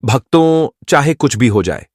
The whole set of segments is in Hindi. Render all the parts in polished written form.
भक्तों, चाहे कुछ भी हो जाए,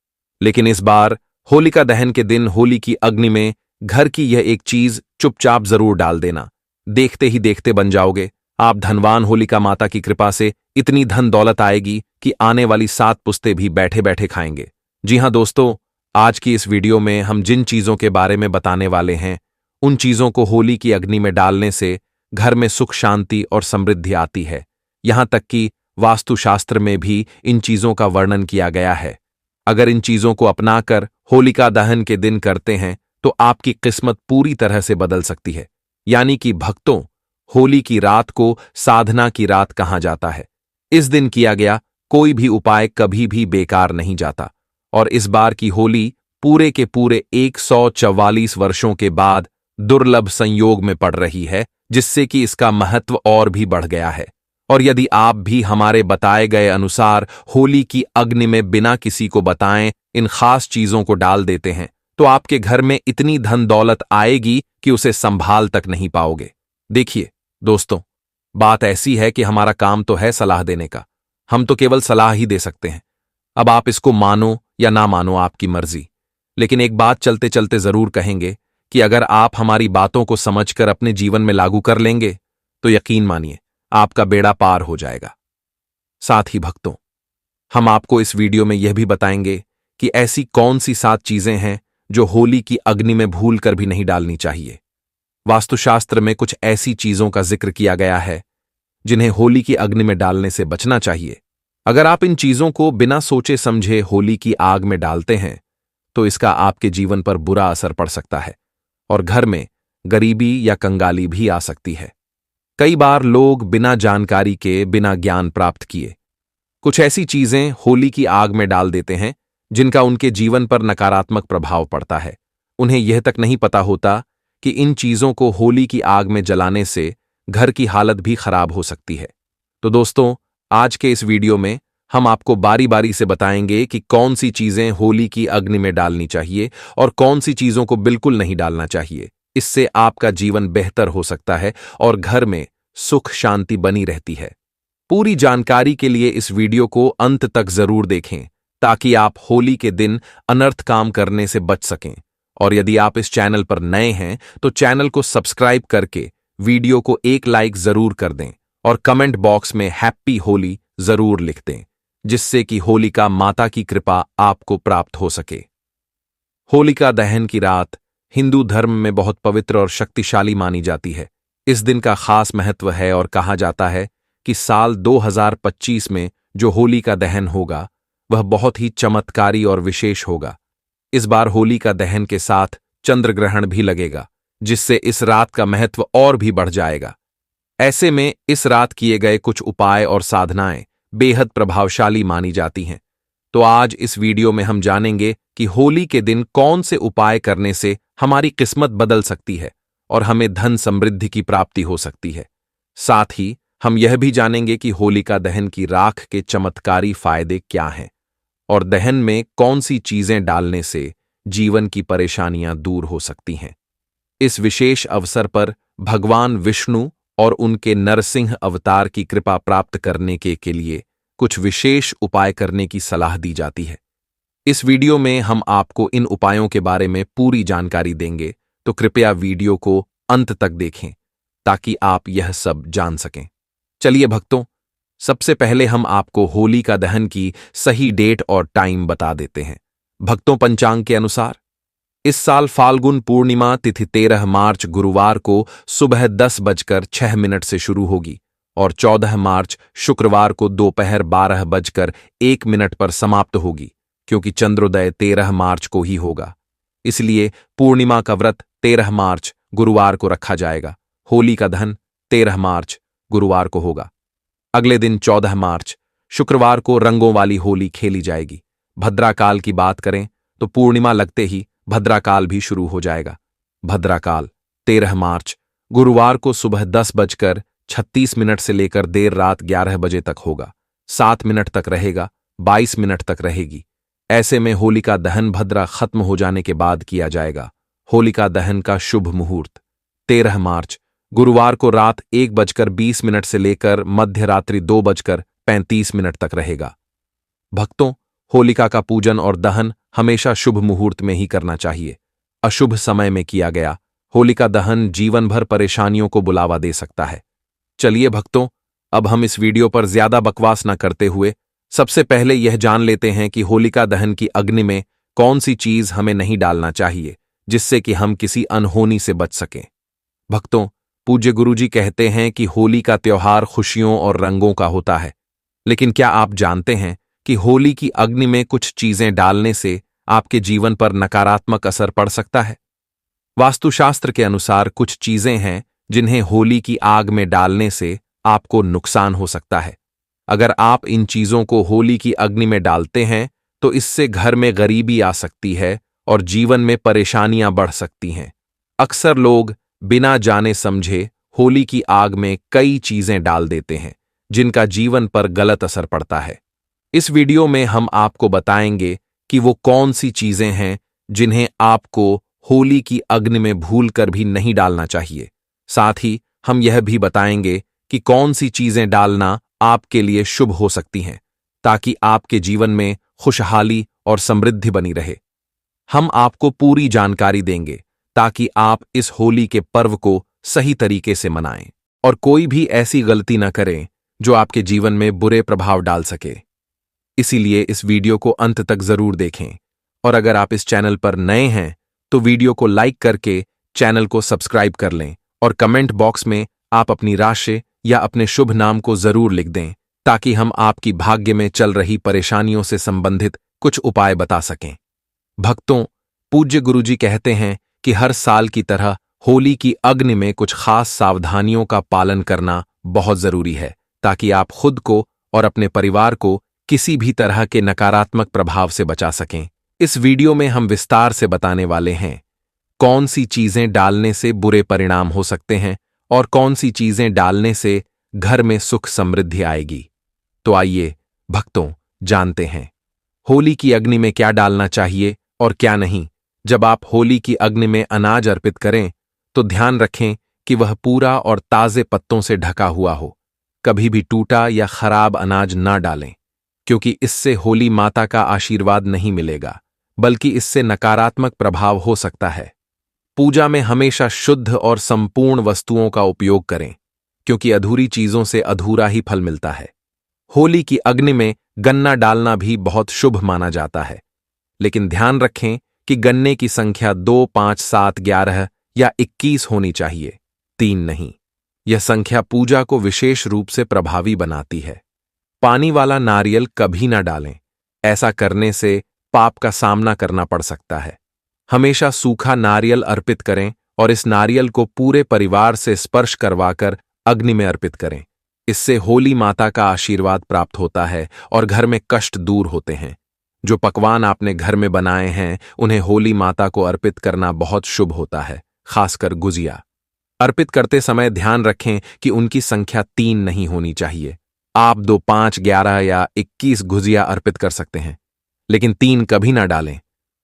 लेकिन इस बार होलिका दहन के दिन होली की अग्नि में घर की यह एक चीज चुपचाप जरूर डाल देना। देखते ही देखते बन जाओगे आप धनवान। होलिका माता की कृपा से इतनी धन दौलत आएगी कि आने वाली 7 पुश्ते भी बैठे बैठे खाएंगे। जी हां दोस्तों, आज की इस वीडियो में हम जिन चीजों के बारे में बताने वाले हैं, उन चीजों को होली की अग्नि में डालने से घर में सुख शांति और समृद्धि आती है। यहां तक कि वास्तुशास्त्र में भी इन चीजों का वर्णन किया गया है। अगर इन चीजों को अपनाकर होलिका दहन के दिन करते हैं तो आपकी किस्मत पूरी तरह से बदल सकती है। यानी कि भक्तों, होली की रात को साधना की रात कहा जाता है। इस दिन किया गया कोई भी उपाय कभी भी बेकार नहीं जाता। और इस बार की होली पूरे के पूरे 144 वर्षों के बाद दुर्लभ संयोग में पड़ रही है, जिससे कि इसका महत्व और भी बढ़ गया है। और यदि आप भी हमारे बताए गए अनुसार होली की अग्नि में बिना किसी को बताएं इन खास चीजों को डाल देते हैं, तो आपके घर में इतनी धन दौलत आएगी कि उसे संभाल तक नहीं पाओगे। देखिए दोस्तों, बात ऐसी है कि हमारा काम तो है सलाह देने का। हम तो केवल सलाह ही दे सकते हैं। अब आप इसको मानो या ना मानो, आपकी मर्जी। लेकिन एक बात चलते चलते जरूर कहेंगे कि अगर आप हमारी बातों को समझकर अपने जीवन में लागू कर लेंगे तो यकीन मानिए आपका बेड़ा पार हो जाएगा। साथ ही भक्तों, हम आपको इस वीडियो में यह भी बताएंगे कि ऐसी कौन सी 7 चीजें हैं जो होली की अग्नि में भूल कर भी नहीं डालनी चाहिए। वास्तुशास्त्र में कुछ ऐसी चीजों का जिक्र किया गया है जिन्हें होली की अग्नि में डालने से बचना चाहिए। अगर आप इन चीजों को बिना सोचे समझे होली की आग में डालते हैं तो इसका आपके जीवन पर बुरा असर पड़ सकता है और घर में गरीबी या कंगाली भी आ सकती है। कई बार लोग बिना जानकारी के, बिना ज्ञान प्राप्त किए कुछ ऐसी चीजें होली की आग में डाल देते हैं जिनका उनके जीवन पर नकारात्मक प्रभाव पड़ता है। उन्हें यह तक नहीं पता होता कि इन चीजों को होली की आग में जलाने से घर की हालत भी खराब हो सकती है। तो दोस्तों, आज के इस वीडियो में हम आपको बारी बारी से बताएंगे कि कौन सी चीजें होली की अग्नि में डालनी चाहिए और कौन सी चीजों को बिल्कुल नहीं डालना चाहिए। इससे आपका जीवन बेहतर हो सकता है और घर में सुख शांति बनी रहती है। पूरी जानकारी के लिए इस वीडियो को अंत तक जरूर देखें ताकि आप होली के दिन अनर्थ काम करने से बच सकें। और यदि आप इस चैनल पर नए हैं तो चैनल को सब्सक्राइब करके वीडियो को एक लाइक जरूर कर दें और कमेंट बॉक्स में हैप्पी होली जरूर लिख दें, जिससे कि होलिका माता की कृपा आपको प्राप्त हो सके। होलिका दहन की रात हिंदू धर्म में बहुत पवित्र और शक्तिशाली मानी जाती है। इस दिन का खास महत्व है और कहा जाता है कि साल 2025 में जो होलिका दहन होगा वह बहुत ही चमत्कारी और विशेष होगा। इस बार होलिका दहन के साथ चंद्र ग्रहण भी लगेगा, जिससे इस रात का महत्व और भी बढ़ जाएगा। ऐसे में इस रात किए गए कुछ उपाय और साधनाएं बेहद प्रभावशाली मानी जाती हैं। तो आज इस वीडियो में हम जानेंगे कि होली के दिन कौन से उपाय करने से हमारी किस्मत बदल सकती है और हमें धन समृद्धि की प्राप्ति हो सकती है। साथ ही हम यह भी जानेंगे कि होलिका दहन की राख के चमत्कारी फायदे क्या हैं और दहन में कौन सी चीजें डालने से जीवन की परेशानियां दूर हो सकती हैं। इस विशेष अवसर पर भगवान विष्णु और उनके नरसिंह अवतार की कृपा प्राप्त करने के लिए कुछ विशेष उपाय करने की सलाह दी जाती है। इस वीडियो में हम आपको इन उपायों के बारे में पूरी जानकारी देंगे, तो कृपया वीडियो को अंत तक देखें ताकि आप यह सब जान सकें। चलिए भक्तों, सबसे पहले हम आपको होलिका दहन की सही डेट और टाइम बता देते हैं। भक्तों, पंचांग के अनुसार इस साल फाल्गुन पूर्णिमा तिथि 13 मार्च गुरुवार को सुबह 10:06 से शुरू होगी और 14 मार्च शुक्रवार को दोपहर 12:01 पर समाप्त होगी, क्योंकि चंद्रोदय 13 मार्च को ही होगा। इसलिए पूर्णिमा का व्रत 13 मार्च गुरुवार को रखा जाएगा। होली का दहन 13 मार्च गुरुवार को होगा। अगले दिन 14 मार्च शुक्रवार को रंगों वाली होली खेली जाएगी। भद्राकाल की बात करें तो पूर्णिमा लगते ही भद्राकाल भी शुरू हो जाएगा। भद्राकाल 13 मार्च गुरुवार को सुबह 10:36 से लेकर देर रात 11 बजे तक होगा। 7 मिनट तक रहेगा, 22 मिनट तक रहेगी। ऐसे में होलिका दहन भद्रा खत्म हो जाने के बाद किया जाएगा। होलिका दहन का शुभ मुहूर्त 13 मार्च गुरुवार को रात 1:20 से लेकर मध्य रात्रि 2:35 तक रहेगा। भक्तों, होलिका का पूजन और दहन हमेशा शुभ मुहूर्त में ही करना चाहिए। अशुभ समय में किया गया होलिका दहन जीवन भर परेशानियों को बुलावा दे सकता है। चलिए भक्तों, अब हम इस वीडियो पर ज्यादा बकवास न करते हुए सबसे पहले यह जान लेते हैं कि होलिका दहन की अग्नि में कौन सी चीज हमें नहीं डालना चाहिए, जिससे कि हम किसी अनहोनी से बच सकें। भक्तों, पूज्य गुरुजी कहते हैं कि होली का त्योहार खुशियों और रंगों का होता है, लेकिन क्या आप जानते हैं कि होली की अग्नि में कुछ चीजें डालने से आपके जीवन पर नकारात्मक असर पड़ सकता है? वास्तुशास्त्र के अनुसार कुछ चीजें हैं जिन्हें होली की आग में डालने से आपको नुकसान हो सकता है। अगर आप इन चीजों को होली की अग्नि में डालते हैं तो इससे घर में गरीबी आ सकती है और जीवन में परेशानियां बढ़ सकती हैं। अक्सर लोग बिना जाने समझे होली की आग में कई चीजें डाल देते हैं, जिनका जीवन पर गलत असर पड़ता है। इस वीडियो में हम आपको बताएंगे कि वो कौन सी चीजें हैं जिन्हें आपको होली की अग्नि में भूलकर भी नहीं डालना चाहिए। साथ ही हम यह भी बताएंगे कि कौन सी चीजें डालना आपके लिए शुभ हो सकती हैं, ताकि आपके जीवन में खुशहाली और समृद्धि बनी रहे। हम आपको पूरी जानकारी देंगे ताकि आप इस होली के पर्व को सही तरीके से मनाएं और कोई भी ऐसी गलती न करें जो आपके जीवन में बुरे प्रभाव डाल सके। इसीलिए इस वीडियो को अंत तक जरूर देखें, और अगर आप इस चैनल पर नए हैं तो वीडियो को लाइक करके चैनल को सब्सक्राइब कर लें और कमेंट बॉक्स में आप अपनी राशि या अपने शुभ नाम को जरूर लिख दें, ताकि हम आपकी भाग्य में चल रही परेशानियों से संबंधित कुछ उपाय बता सकें। भक्तों, पूज्य गुरुजी कहते हैं कि हर साल की तरह होली की अग्नि में कुछ खास सावधानियों का पालन करना बहुत जरूरी है, ताकि आप खुद को और अपने परिवार को किसी भी तरह के नकारात्मक प्रभाव से बचा सकें। इस वीडियो में हम विस्तार से बताने वाले हैं कौन सी चीजें डालने से बुरे परिणाम हो सकते हैं और कौन सी चीजें डालने से घर में सुख समृद्धि आएगी। तो आइए भक्तों, जानते हैं होली की अग्नि में क्या डालना चाहिए और क्या नहीं। जब आप होली की अग्नि में अनाज अर्पित करें तो ध्यान रखें कि वह पूरा और ताजे पत्तों से ढका हुआ हो। कभी भी टूटा या खराब अनाज ना डालें, क्योंकि इससे होली माता का आशीर्वाद नहीं मिलेगा, बल्कि इससे नकारात्मक प्रभाव हो सकता है। पूजा में हमेशा शुद्ध और संपूर्ण वस्तुओं का उपयोग करें, क्योंकि अधूरी चीजों से अधूरा ही फल मिलता है। होली की अग्नि में गन्ना डालना भी बहुत शुभ माना जाता है, लेकिन ध्यान रखें कि गन्ने की संख्या 2, 5, 7, 11 या 21 होनी चाहिए, 3 नहीं। यह संख्या पूजा को विशेष रूप से प्रभावी बनाती है। पानी वाला नारियल कभी ना डालें, ऐसा करने से पाप का सामना करना पड़ सकता है। हमेशा सूखा नारियल अर्पित करें और इस नारियल को पूरे परिवार से स्पर्श करवाकर अग्नि में अर्पित करें। इससे होली माता का आशीर्वाद प्राप्त होता है और घर में कष्ट दूर होते हैं। जो पकवान आपने घर में बनाए हैं उन्हें होली माता को अर्पित करना बहुत शुभ होता है, खासकर गुजिया। अर्पित करते समय ध्यान रखें कि उनकी संख्या 3 नहीं होनी चाहिए। आप 2, 5, 11 या 21 गुजिया अर्पित कर सकते हैं, लेकिन 3 कभी ना डालें।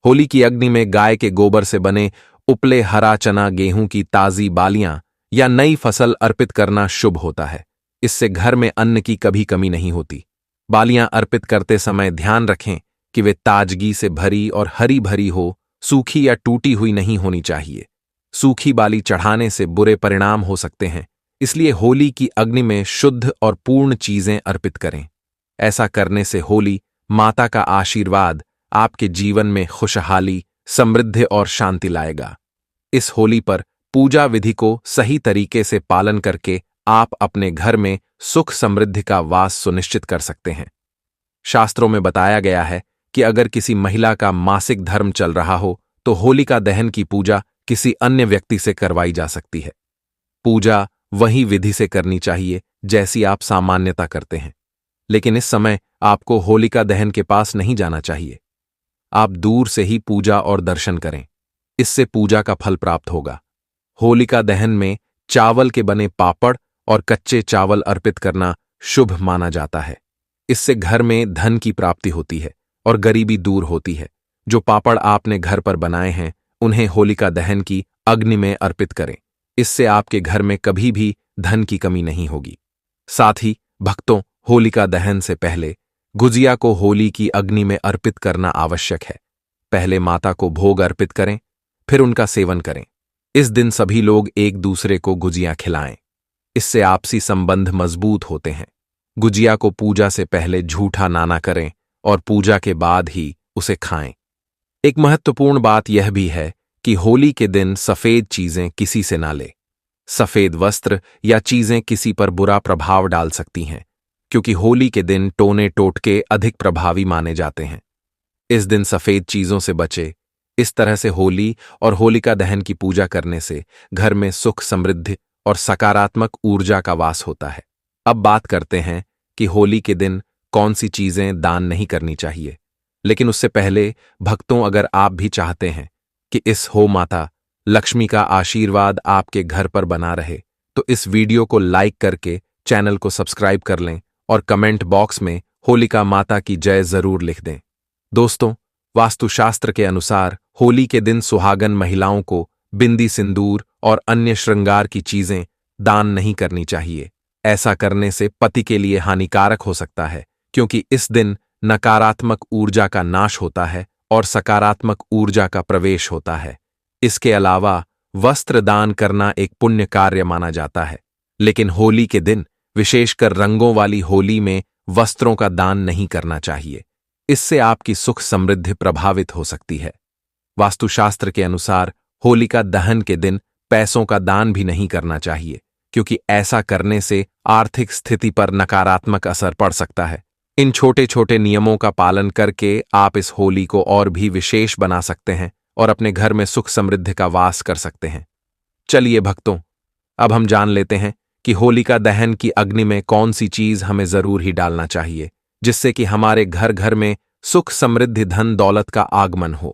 होली की अग्नि में गाय के गोबर से बने उपले हरा चना, गेहूं की ताजी बालियां या नई फसल अर्पित करना शुभ होता है। इससे घर में अन्न की कभी कमी नहीं होती। बालियां अर्पित करते समय ध्यान रखें कि वे ताजगी से भरी और हरी भरी हो, सूखी या टूटी हुई नहीं होनी चाहिए। सूखी बाली चढ़ाने से बुरे परिणाम हो सकते हैं, इसलिए होली की अग्नि में शुद्ध और पूर्ण चीजें अर्पित करें। ऐसा करने से होली माता का आशीर्वाद आपके जीवन में खुशहाली, समृद्धि और शांति लाएगा। इस होली पर पूजा विधि को सही तरीके से पालन करके आप अपने घर में सुख समृद्धि का वास सुनिश्चित कर सकते हैं। शास्त्रों में बताया गया है कि अगर किसी महिला का मासिक धर्म चल रहा हो तो होलिका दहन की पूजा किसी अन्य व्यक्ति से करवाई जा सकती है। पूजा वही विधि से करनी चाहिए जैसी आप सामान्यता करते हैं, लेकिन इस समय आपको होलिका दहन के पास नहीं जाना चाहिए। आप दूर से ही पूजा और दर्शन करें, इससे पूजा का फल प्राप्त होगा। होलिका दहन में चावल के बने पापड़ और कच्चे चावल अर्पित करना शुभ माना जाता है। इससे घर में धन की प्राप्ति होती है और गरीबी दूर होती है। जो पापड़ आपने घर पर बनाए हैं उन्हें होलिका दहन की अग्नि में अर्पित करें, इससे आपके घर में कभी भी धन की कमी नहीं होगी। साथ ही भक्तों, होलिका दहन से पहले गुजिया को होली की अग्नि में अर्पित करना आवश्यक है। पहले माता को भोग अर्पित करें, फिर उनका सेवन करें। इस दिन सभी लोग एक दूसरे को गुजिया खिलाएं। इससे आपसी संबंध मजबूत होते हैं। गुजिया को पूजा से पहले झूठा ना करें और पूजा के बाद ही उसे खाएं। एक महत्वपूर्ण बात यह भी है कि होली के दिन सफेद चीजें किसी से ना ले। सफेद वस्त्र या चीजें किसी पर बुरा प्रभाव डाल सकती हैं, क्योंकि होली के दिन टोने टोटके अधिक प्रभावी माने जाते हैं। इस दिन सफेद चीजों से बचे। इस तरह से होली और होलिका दहन की पूजा करने से घर में सुख, समृद्धि और सकारात्मक ऊर्जा का वास होता है। अब बात करते हैं कि होली के दिन कौन सी चीजें दान नहीं करनी चाहिए। लेकिन उससे पहले भक्तों, अगर आप भी चाहते हैं कि इस हो माता लक्ष्मी का आशीर्वाद आपके घर पर बना रहे, तो इस वीडियो को लाइक करके चैनल को सब्सक्राइब कर लें और कमेंट बॉक्स में होलिका माता की जय जरूर लिख दें। दोस्तों, वास्तुशास्त्र के अनुसार होली के दिन सुहागन महिलाओं को बिंदी, सिंदूर और अन्य श्रृंगार की चीजें दान नहीं करनी चाहिए। ऐसा करने से पति के लिए हानिकारक हो सकता है, क्योंकि इस दिन नकारात्मक ऊर्जा का नाश होता है और सकारात्मक ऊर्जा का प्रवेश होता है। इसके अलावा वस्त्र दान करना एक पुण्य कार्य माना जाता है, लेकिन होली के दिन, विशेषकर रंगों वाली होली में, वस्त्रों का दान नहीं करना चाहिए। इससे आपकी सुख समृद्धि प्रभावित हो सकती है। वास्तुशास्त्र के अनुसार होलिका दहन के दिन पैसों का दान भी नहीं करना चाहिए, क्योंकि ऐसा करने से आर्थिक स्थिति पर नकारात्मक असर पड़ सकता है। इन छोटे छोटे नियमों का पालन करके आप इस होली को और भी विशेष बना सकते हैं और अपने घर में सुख समृद्धि का वास कर सकते हैं। चलिए भक्तों, अब हम जान लेते हैं कि होलिका दहन की अग्नि में कौन सी चीज हमें जरूर ही डालना चाहिए, जिससे कि हमारे घर घर में सुख, समृद्धि, धन दौलत का आगमन हो।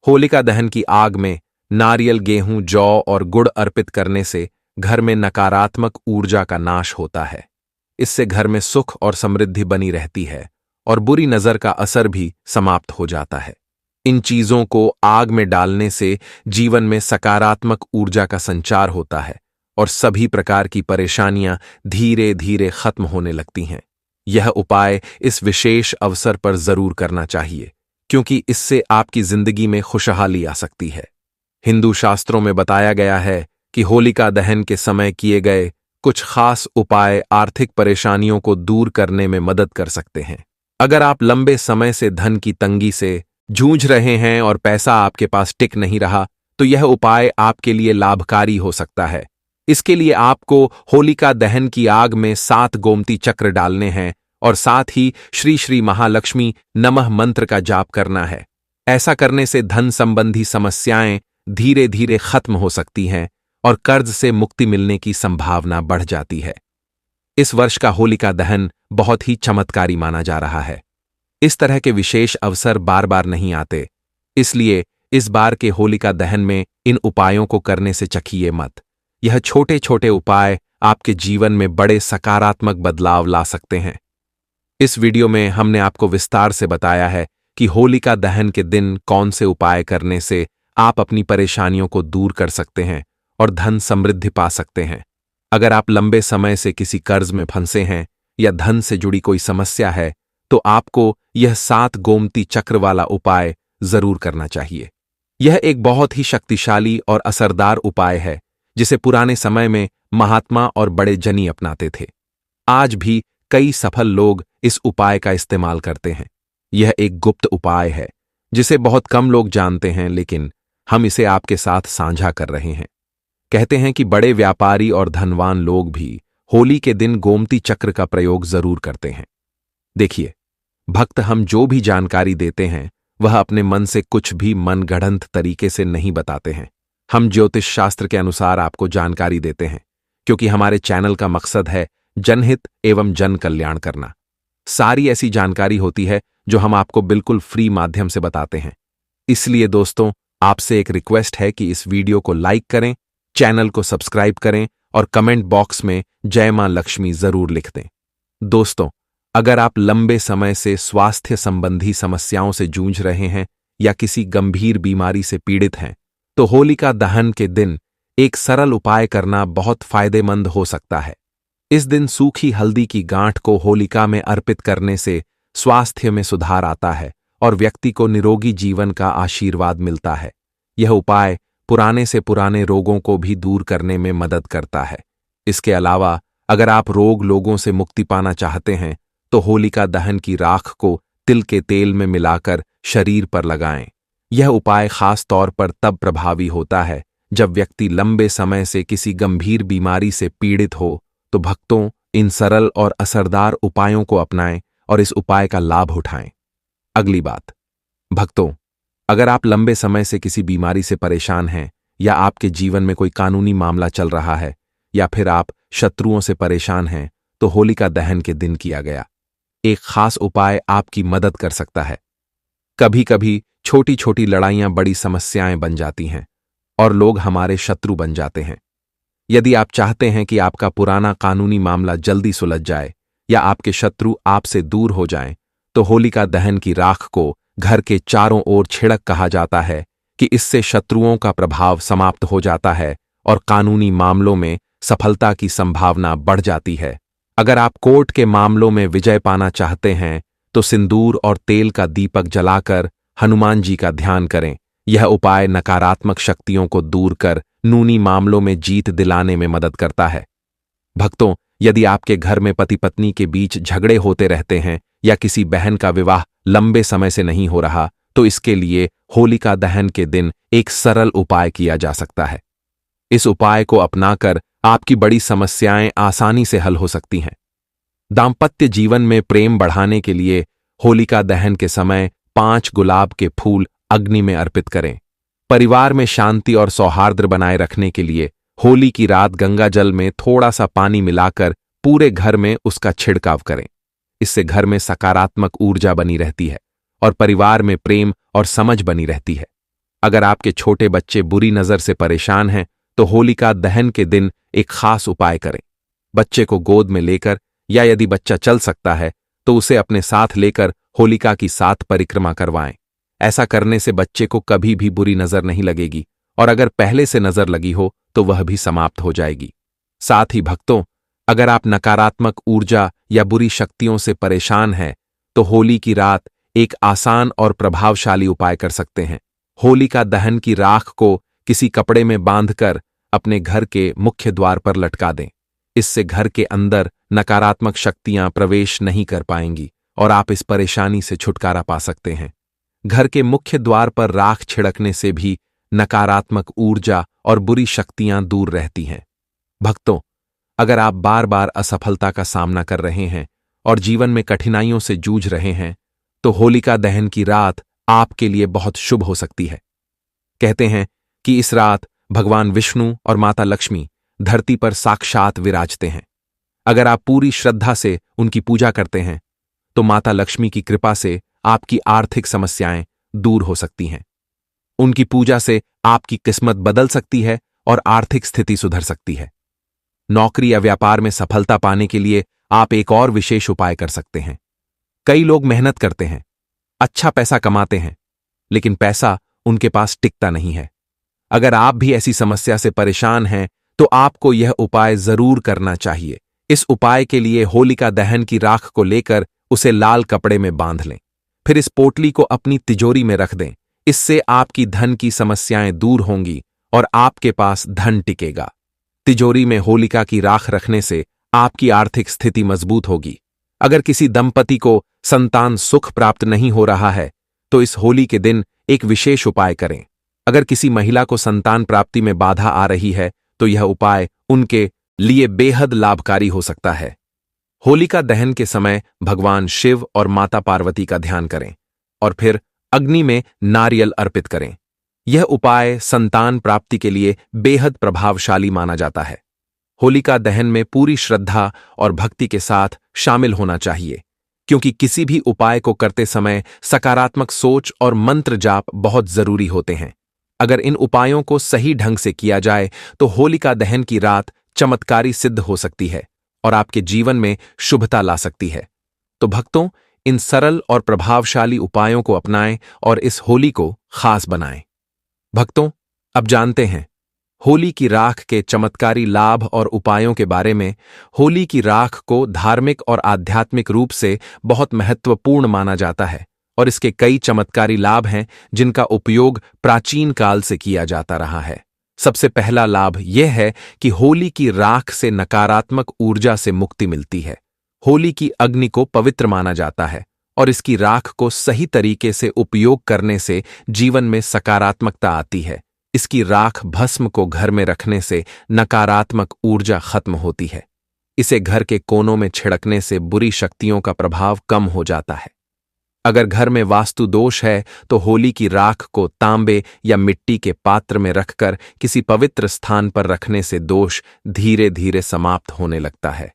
होलिका दहन की आग में नारियल, गेहूं, जौ और गुड़ अर्पित करने से घर में नकारात्मक ऊर्जा का नाश होता है। इससे घर में सुख और समृद्धि बनी रहती है और बुरी नजर का असर भी समाप्त हो जाता है। इन चीजों को आग में डालने से जीवन में सकारात्मक ऊर्जा का संचार होता है और सभी प्रकार की परेशानियां धीरे धीरे खत्म होने लगती हैं। यह उपाय इस विशेष अवसर पर जरूर करना चाहिए, क्योंकि इससे आपकी जिंदगी में खुशहाली आ सकती है। हिंदू शास्त्रों में बताया गया है कि होलिका दहन के समय किए गए कुछ खास उपाय आर्थिक परेशानियों को दूर करने में मदद कर सकते हैं। अगर आप लंबे समय से धन की तंगी से जूझ रहे हैं और पैसा आपके पास टिक नहीं रहा, तो यह उपाय आपके लिए लाभकारी हो सकता है। इसके लिए आपको होलिका दहन की आग में 7 गोमती चक्र डालने हैं और साथ ही श्री श्री महालक्ष्मी नमः मंत्र का जाप करना है। ऐसा करने से धन संबंधी समस्याएं धीरे धीरे खत्म हो सकती हैं और कर्ज से मुक्ति मिलने की संभावना बढ़ जाती है। इस वर्ष का होलिका दहन बहुत ही चमत्कारी माना जा रहा है। इस तरह के विशेष अवसर बार बार नहीं आते, इसलिए इस बार के होलिका दहन में इन उपायों को करने से चखिए मत। यह छोटे छोटे उपाय आपके जीवन में बड़े सकारात्मक बदलाव ला सकते हैं। इस वीडियो में हमने आपको विस्तार से बताया है कि होलिका दहन के दिन कौन से उपाय करने से आप अपनी परेशानियों को दूर कर सकते हैं और धन समृद्धि पा सकते हैं। अगर आप लंबे समय से किसी कर्ज में फंसे हैं या धन से जुड़ी कोई समस्या है, तो आपको यह 7 गोमती चक्र वाला उपाय जरूर करना चाहिए। यह एक बहुत ही शक्तिशाली और असरदार उपाय है, जिसे पुराने समय में महात्मा और बड़े जनी अपनाते थे। आज भी कई सफल लोग इस उपाय का इस्तेमाल करते हैं। यह एक गुप्त उपाय है, जिसे बहुत कम लोग जानते हैं, लेकिन हम इसे आपके साथ साझा कर रहे हैं। कहते हैं कि बड़े व्यापारी और धनवान लोग भी होली के दिन गोमती चक्र का प्रयोग जरूर करते हैं। देखिए भक्त, हम जो भी जानकारी देते हैं वह अपने मन से कुछ भी मनगढ़ंत तरीके से नहीं बताते हैं। हम ज्योतिष शास्त्र के अनुसार आपको जानकारी देते हैं, क्योंकि हमारे चैनल का मकसद है जनहित एवं जन कल्याण करना। सारी ऐसी जानकारी होती है जो हम आपको बिल्कुल फ्री माध्यम से बताते हैं। इसलिए दोस्तों, आपसे एक रिक्वेस्ट है कि इस वीडियो को लाइक करें, चैनल को सब्सक्राइब करें और कमेंट बॉक्स में जय मां लक्ष्मी जरूर लिख दें। दोस्तों, अगर आप लंबे समय से स्वास्थ्य संबंधी समस्याओं से जूझ रहे हैं या किसी गंभीर बीमारी से पीड़ित हैं, तो होलिका दहन के दिन एक सरल उपाय करना बहुत फायदेमंद हो सकता है। इस दिन सूखी हल्दी की गांठ को होलिका में अर्पित करने से स्वास्थ्य में सुधार आता है और व्यक्ति को निरोगी जीवन का आशीर्वाद मिलता है। यह उपाय पुराने से पुराने रोगों को भी दूर करने में मदद करता है। इसके अलावा अगर आप लोगों से मुक्ति पाना चाहते हैं तो होलिका दहन की राख को तिल के तेल में मिलाकर शरीर पर लगाएं। यह उपाय खास तौर पर तब प्रभावी होता है जब व्यक्ति लंबे समय से किसी गंभीर बीमारी से पीड़ित हो। तो भक्तों, इन सरल और असरदार उपायों को अपनाएं और इस उपाय का लाभ उठाएं। अगली बात, भक्तों, अगर आप लंबे समय से किसी बीमारी से परेशान हैं या आपके जीवन में कोई कानूनी मामला चल रहा है या फिर आप शत्रुओं से परेशान हैं तो होलिका दहन के दिन किया गया एक खास उपाय आपकी मदद कर सकता है। कभी कभी छोटी छोटी लड़ाइयां बड़ी समस्याएं बन जाती हैं और लोग हमारे शत्रु बन जाते हैं। यदि आप चाहते हैं कि आपका पुराना कानूनी मामला जल्दी सुलझ जाए या आपके शत्रु आपसे दूर हो जाएं, तो होलिका दहन की राख को घर के चारों ओर छिड़क कहा जाता है कि इससे शत्रुओं का प्रभाव समाप्त हो जाता है और कानूनी मामलों में सफलता की संभावना बढ़ जाती है। अगर आप कोर्ट के मामलों में विजय पाना चाहते हैं तो सिंदूर और तेल का दीपक जलाकर हनुमान जी का ध्यान करें। यह उपाय नकारात्मक शक्तियों को दूर कर कानूनी मामलों में जीत दिलाने में मदद करता है। भक्तों, यदि आपके घर में पति पत्नी के बीच झगड़े होते रहते हैं या किसी बहन का विवाह लंबे समय से नहीं हो रहा, तो इसके लिए होलिका दहन के दिन एक सरल उपाय किया जा सकता है। इस उपाय को अपनाकर आपकी बड़ी समस्याएं आसानी से हल हो सकती हैं। दाम्पत्य जीवन में प्रेम बढ़ाने के लिए होलिका दहन के समय 5 गुलाब के फूल अग्नि में अर्पित करें। परिवार में शांति और सौहार्द बनाए रखने के लिए होली की रात गंगा जल में थोड़ा सा पानी मिलाकर पूरे घर में उसका छिड़काव करें। इससे घर में सकारात्मक ऊर्जा बनी रहती है और परिवार में प्रेम और समझ बनी रहती है। अगर आपके छोटे बच्चे बुरी नजर से परेशान हैं तो होलिका दहन के दिन एक खास उपाय करें। बच्चे को गोद में लेकर या यदि बच्चा चल सकता है तो उसे अपने साथ लेकर होलिका की 7 परिक्रमा करवाएं। ऐसा करने से बच्चे को कभी भी बुरी नजर नहीं लगेगी और अगर पहले से नजर लगी हो तो वह भी समाप्त हो जाएगी। साथ ही भक्तों, अगर आप नकारात्मक ऊर्जा या बुरी शक्तियों से परेशान हैं तो होली की रात एक आसान और प्रभावशाली उपाय कर सकते हैं। होलिका दहन की राख को किसी कपड़े में बांधकर अपने घर के मुख्य द्वार पर लटका दें। इससे घर के अंदर नकारात्मक शक्तियां प्रवेश नहीं कर पाएंगी और आप इस परेशानी से छुटकारा पा सकते हैं। घर के मुख्य द्वार पर राख छिड़कने से भी नकारात्मक ऊर्जा और बुरी शक्तियां दूर रहती हैं। भक्तों, अगर आप बार बार असफलता का सामना कर रहे हैं और जीवन में कठिनाइयों से जूझ रहे हैं तो होलिका दहन की रात आपके लिए बहुत शुभ हो सकती है। कहते हैं कि इस रात भगवान विष्णु और माता लक्ष्मी धरती पर साक्षात विराजते हैं। अगर आप पूरी श्रद्धा से उनकी पूजा करते हैं तो माता लक्ष्मी की कृपा से आपकी आर्थिक समस्याएं दूर हो सकती हैं। उनकी पूजा से आपकी किस्मत बदल सकती है और आर्थिक स्थिति सुधर सकती है। नौकरी या व्यापार में सफलता पाने के लिए आप एक और विशेष उपाय कर सकते हैं। कई लोग मेहनत करते हैं, अच्छा पैसा कमाते हैं, लेकिन पैसा उनके पास टिकता नहीं है। अगर आप भी ऐसी समस्या से परेशान हैं तो आपको यह उपाय जरूर करना चाहिए। इस उपाय के लिए होलिका दहन की राख को लेकर उसे लाल कपड़े में बांध लें। फिर इस पोटली को अपनी तिजोरी में रख दें। इससे आपकी धन की समस्याएं दूर होंगी और आपके पास धन टिकेगा। तिजोरी में होलिका की राख रखने से आपकी आर्थिक स्थिति मजबूत होगी। अगर किसी दंपति को संतान सुख प्राप्त नहीं हो रहा है तो इस होली के दिन एक विशेष उपाय करें। अगर किसी महिला को संतान प्राप्ति में बाधा आ रही है तो यह उपाय उनके लिए बेहद लाभकारी हो सकता है। होलिका दहन के समय भगवान शिव और माता पार्वती का ध्यान करें और फिर अग्नि में नारियल अर्पित करें। यह उपाय संतान प्राप्ति के लिए बेहद प्रभावशाली माना जाता है। होलिका दहन में पूरी श्रद्धा और भक्ति के साथ शामिल होना चाहिए, क्योंकि किसी भी उपाय को करते समय सकारात्मक सोच और मंत्र जाप बहुत जरूरी होते हैं। अगर इन उपायों को सही ढंग से किया जाए तो होलिका दहन की रात चमत्कारी सिद्ध हो सकती है और आपके जीवन में शुभता ला सकती है। तो भक्तों, इन सरल और प्रभावशाली उपायों को अपनाएं और इस होली को खास बनाएं। भक्तों, अब जानते हैं होली की राख के चमत्कारी लाभ और उपायों के बारे में। होली की राख को धार्मिक और आध्यात्मिक रूप से बहुत महत्वपूर्ण माना जाता है और इसके कई चमत्कारी लाभ हैं जिनका उपयोग प्राचीन काल से किया जाता रहा है। सबसे पहला लाभ यह है कि होली की राख से नकारात्मक ऊर्जा से मुक्ति मिलती है। होली की अग्नि को पवित्र माना जाता है और इसकी राख को सही तरीके से उपयोग करने से जीवन में सकारात्मकता आती है। इसकी राख भस्म को घर में रखने से नकारात्मक ऊर्जा खत्म होती है। इसे घर के कोनों में छिड़कने से बुरी शक्तियों का प्रभाव कम हो जाता है। अगर घर में वास्तु दोष है तो होली की राख को तांबे या मिट्टी के पात्र में रखकर किसी पवित्र स्थान पर रखने से दोष धीरे धीरे समाप्त होने लगता है।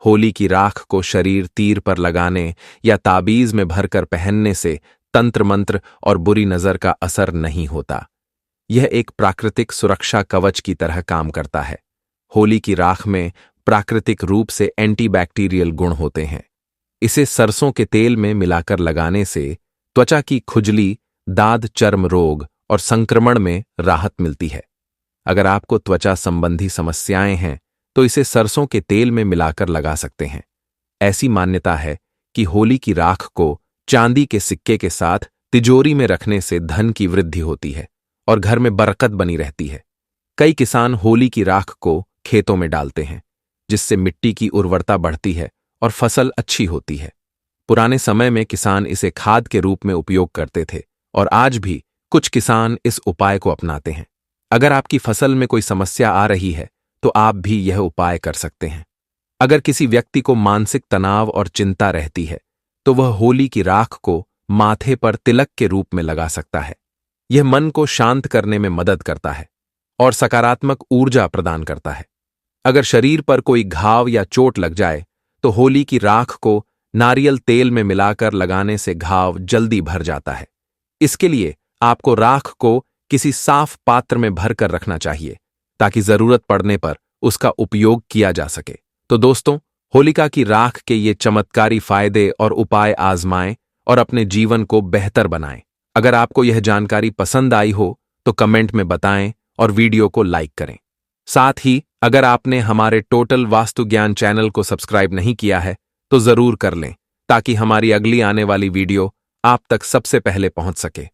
होली की राख को शरीर तीर पर लगाने या ताबीज में भरकर पहनने से तंत्र मंत्र और बुरी नजर का असर नहीं होता। यह एक प्राकृतिक सुरक्षा कवच की तरह काम करता है। होली की राख में प्राकृतिक रूप से एंटीबैक्टीरियल गुण होते हैं। इसे सरसों के तेल में मिलाकर लगाने से त्वचा की खुजली, दाद, चर्म रोग और संक्रमण में राहत मिलती है। अगर आपको त्वचा संबंधी समस्याएं हैं तो इसे सरसों के तेल में मिलाकर लगा सकते हैं। ऐसी मान्यता है कि होली की राख को चांदी के सिक्के के साथ तिजोरी में रखने से धन की वृद्धि होती है और घर में बरकत बनी रहती है। कई किसान होली की राख को खेतों में डालते हैं, जिससे मिट्टी की उर्वरता बढ़ती है और फसल अच्छी होती है। पुराने समय में किसान इसे खाद के रूप में उपयोग करते थे और आज भी कुछ किसान इस उपाय को अपनाते हैं। अगर आपकी फसल में कोई समस्या आ रही है तो आप भी यह उपाय कर सकते हैं। अगर किसी व्यक्ति को मानसिक तनाव और चिंता रहती है तो वह होली की राख को माथे पर तिलक के रूप में लगा सकता है। यह मन को शांत करने में मदद करता है और सकारात्मक ऊर्जा प्रदान करता है। अगर शरीर पर कोई घाव या चोट लग जाए तो होली की राख को नारियल तेल में मिलाकर लगाने से घाव जल्दी भर जाता है। इसके लिए आपको राख को किसी साफ पात्र में भरकर रखना चाहिए ताकि जरूरत पड़ने पर उसका उपयोग किया जा सके। तो दोस्तों, होलिका की राख के ये चमत्कारी फायदे और उपाय आजमाएं और अपने जीवन को बेहतर बनाएं। अगर आपको यह जानकारी पसंद आई हो तो कमेंट में बताएं और वीडियो को लाइक करें। साथ ही अगर आपने हमारे टोटल वास्तु ज्ञान चैनल को सब्सक्राइब नहीं किया है तो जरूर कर लें ताकि हमारी अगली आने वाली वीडियो आप तक सबसे पहले पहुंच सके।